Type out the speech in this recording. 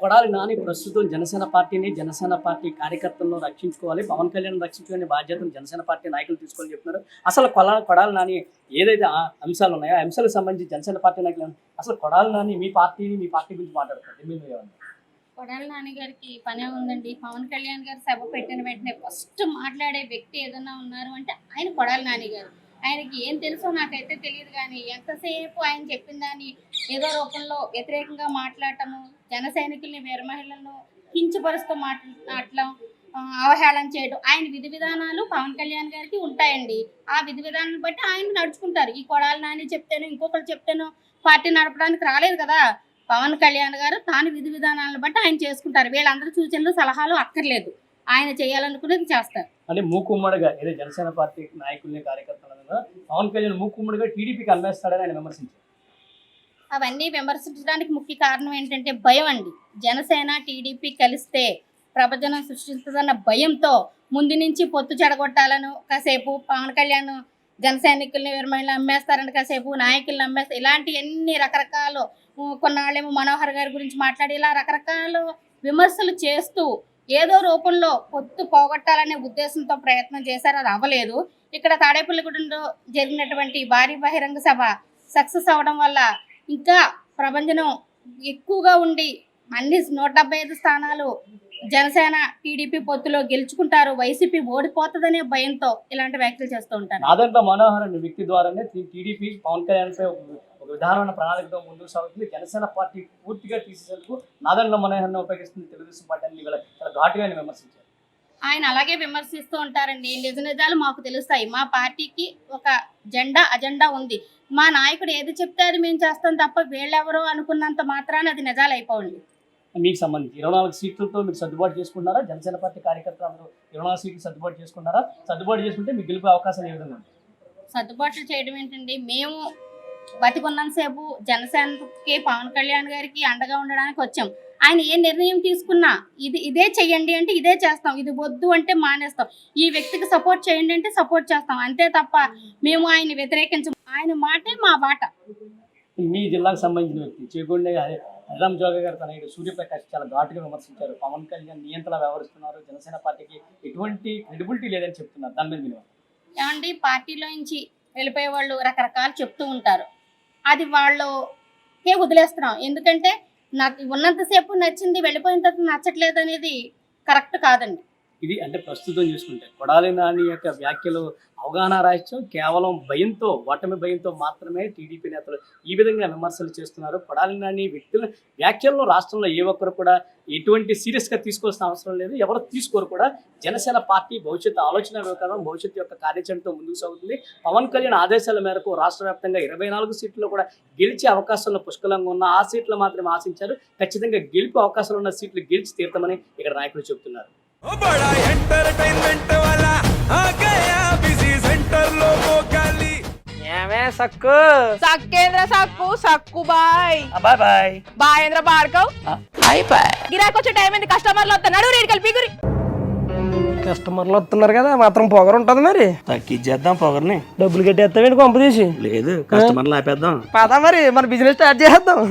కొడాలి నాని ప్రస్తుతం జనసేన పార్టీని జనసేన పార్టీ కార్యకర్తలను రక్షించుకోవాలి, పవన్ కళ్యాణ్ రక్షించుకునే బాధ్యతను జనసేన పార్టీ నాయకులు తీసుకోవాలని చెప్తున్నారు. అసలు కొడాలి నాని ఏదైతే అంశాలు ఉన్నాయో ఆ అంశాలకు సంబంధించి జనసేన పార్టీ నాయకులు అసలు కొడాలి నాని మీ పార్టీ గురించి మాట్లాడుతుంది మీరు ఏమన్నా? కొడాలి నాని గారికి పనే ఉందండి. పవన్ కళ్యాణ్ గారు సభ పెట్టిన వెంటనే ఫస్ట్ మాట్లాడే వ్యక్తి ఏదన్నా ఉన్నారు అంటే ఆయన కొడాలి నాని గారు. ఆయనకి ఏం తెలుసో నాకైతే తెలియదు, కానీ ఎంతసేపు ఆయన చెప్పిన దాన్ని ఏదో రూపంలో వ్యతిరేకంగా మాట్లాడటము, జన సైనికుల్ని వీర మహిళలను కించపరుస్తూ మాట్లాడటం, అవహేళన చేయడం, ఆయన విధి విధానాలు పవన్ కళ్యాణ్ గారికి ఉంటాయండి. ఆ విధి విధానాన్ని బట్టి ఆయన నడుచుకుంటారు. ఈ కొడాలి నాని చెప్తేనో ఇంకొకరు చెప్తేనో పార్టీ నడపడానికి రాలేదు కదా. పవన్ కళ్యాణ్ గారు తాను విధి విధానాలను బట్టి ఆయన చేసుకుంటారు. వీళ్ళందరూ సూచనలు సలహాలు అక్కర్లేదు, ఆయన చేయాలనుకునేది చేస్తారు. అంటే మూకుమ్మడిగా ఏదో జనసేన పార్టీ నాయకుల్ని కార్యకర్తలను పవన్ కళ్యాణ్ మూకుమ్మడిగా టీడీపీకి అమ్మేస్తాడని ఆయన విమర్శించారు. అవన్నీ విమర్శించడానికి ముఖ్య కారణం ఏంటంటే భయం అండి. జనసేన టీడీపీ కలిస్తే ప్రభజనం సృష్టిస్తుందన్న భయంతో ముందు నుంచి పొత్తు చెడగొట్టాలను కాసేపు పవన్ కళ్యాణ్ జన సైనికుల్ని వీరమహిళలు అమ్మేస్తారని కాసేపు నాయకులను అమ్మేస్తారు, ఇలాంటి ఎన్ని రకరకాలు, కొన్నాళ్ళేమో మనోహర్ గారి గురించి మాట్లాడి ఇలా రకరకాల విమర్శలు చేస్తూ ఏదో రూపంలో పొత్తు పోగొట్టాలనే ఉద్దేశంతో ప్రయత్నం చేశారు. అది అవ్వలేదు. ఇక్కడ తాడేపల్లిగూడెంలో జరిగినటువంటి భారీ బహిరంగ సభ సక్సెస్ అవ్వడం వల్ల ఇంకా ప్రభంజనం ఎక్కువగా ఉండి అన్ని 175 స్థానాలు జనసేన టీడీపీ పొత్తులో గెలుచుకుంటారు, వైసీపీ ఓడిపోతుందనే భయంతో ఇలాంటి వ్యాఖ్యలు చేస్తూ ఉంటారు. నాదంతా మనోహర్ అనే వ్యక్తి ద్వారానే టీడీపీ పవన్ కళ్యాణ్ పై ఒక విధానమైన ప్రణాళికతో ముందుకు సాగుతుంది. జనసేన పార్టీ పూర్తిగా తీసేందుకు నాదండ్ల మనోహర్ని ఉపయోగిస్తుంది తెలుగుదేశం పార్టీ అని చాలా ఘాటుగా విమర్శించారు. ఆయన అలాగే విమర్శిస్తూ ఉంటారండి. నిజాలు మాకు తెలుస్తాయి. మా పార్టీకి ఒక అజెండా ఉంది. మా నాయకుడు ఏది చెప్తే అది మేము చేస్తాం తప్ప వీళ్ళెవరో అనుకున్నంత మాత్రాన అది నిజాలు అయిపోండి. మీకు సంబంధించి 24 సీట్లతో మీరు సర్దుబాటు చేసుకున్నారా? జనసేన పార్టీ కార్యకర్తలు అందరూ 24 సీట్లు సర్దుబాటు చేసుకున్నారా? సర్దుబాటు చేసుకుంటే మీకు గెలిపే అవకాశాలు ఏ విధంగా ఉంటాయి? సర్దుబాట్లు చేయడం ఏంటండి, మేము బతికున్నంతసేపు జనసేనకి పవన్ కళ్యాణ్ గారికి అండగా ఉండడానికి వచ్చాం. ఆయన ఏ నిర్ణయం తీసుకున్నా ఇదే చెయ్యండి అంటే ఇదే చేస్తాం, ఇది వద్దు అంటే మానేస్తాం, ఈ వ్యక్తికి సపోర్ట్ చేయండి అంటే సపోర్ట్ చేస్తాం, అంతే తప్ప మేము ఆయన వ్యతిరేకించం. ఆయన మాటే మా బాట. మీ జిల్లాకు సంబంధించిన వ్యక్తి చేకొండ హరిరామ్ జోగ గారు తన సూర్యప్రకాష్ చాలా ఘాటుగా విమర్శించారు. పవన్ కళ్యాణ్ నియంత్రణ వ్యవహరిస్తున్నారు, జనసేన పార్టీకి ఎటువంటి క్రెడిబిలిటీ లేదని చెప్తున్నారు. దాని మీద మీరు ఏమండి, పార్టీలో నుంచి వెళ్ళిపోయే వాళ్ళు రకరకాలు చెప్తూ ఉంటారు. అది వాళ్ళకే వదిలేస్తున్నాం. ఎందుకంటే నాకు ఉన్నంతసేపు నచ్చింది, వెళ్ళిపోయిన తర్వాత నచ్చట్లేదు అనేది కరెక్ట్ కాదండి. ఇది అంటే ప్రస్తుతం చూసుకుంటే కొడాలి నాని యొక్క వ్యాఖ్యలు అవగాహన రాహిత్యం, కేవలం భయంతో, ఓటమి భయంతో మాత్రమే టీడీపీ నేతలు ఈ విధంగా విమర్శలు చేస్తున్నారు. కొడాలి నాని వ్యక్తుల వ్యాఖ్యలను రాష్ట్రంలో ఏ ఒక్కరు కూడా ఎటువంటి సీరియస్గా తీసుకోవాల్సిన అవసరం లేదు, ఎవరు తీసుకోరు కూడా. జనసేన పార్టీ భవిష్యత్తు ఆలోచన విధానం, భవిష్యత్తు యొక్క కార్యాచరణతో ముందుకు సాగుతుంది. పవన్ కళ్యాణ్ ఆదేశాల మేరకు రాష్ట్ర వ్యాప్తంగా 24 సీట్లలో కూడా గెలిచే అవకాశాలు పుష్కలంగా ఉన్న ఆ సీట్లు మాత్రమే ఆశించారు. ఖచ్చితంగా గెలిపే అవకాశాలు ఉన్న సీట్లు గెలిచి తీరుతామని ఇక్కడ నాయకులు చెబుతున్నారు. సక్కు సక్కేంద్ర సక్కు సక్కు బాయ్ బాయ్ బాయ్ బాయేంద్ర బార్కవ్ బాయ్ బాయ్. గిరాకొచ్చే టైం ఏంది, కస్టమర్లు వస్తున్నాడు, రేటు కలిపి కస్టమర్లు వస్తున్నారు కదా, మాత్రం పొగరు ఉంటుంది. మరి తగ్గిచ్చేద్దాం పొగర్ని, డబ్బులు కట్టేస్తావేంటి కొంప తీసి? లేదు కస్టమర్లు ఆపేద్దాం. పదా మరి మన బిజినెస్ స్టార్ట్ చేద్దాం.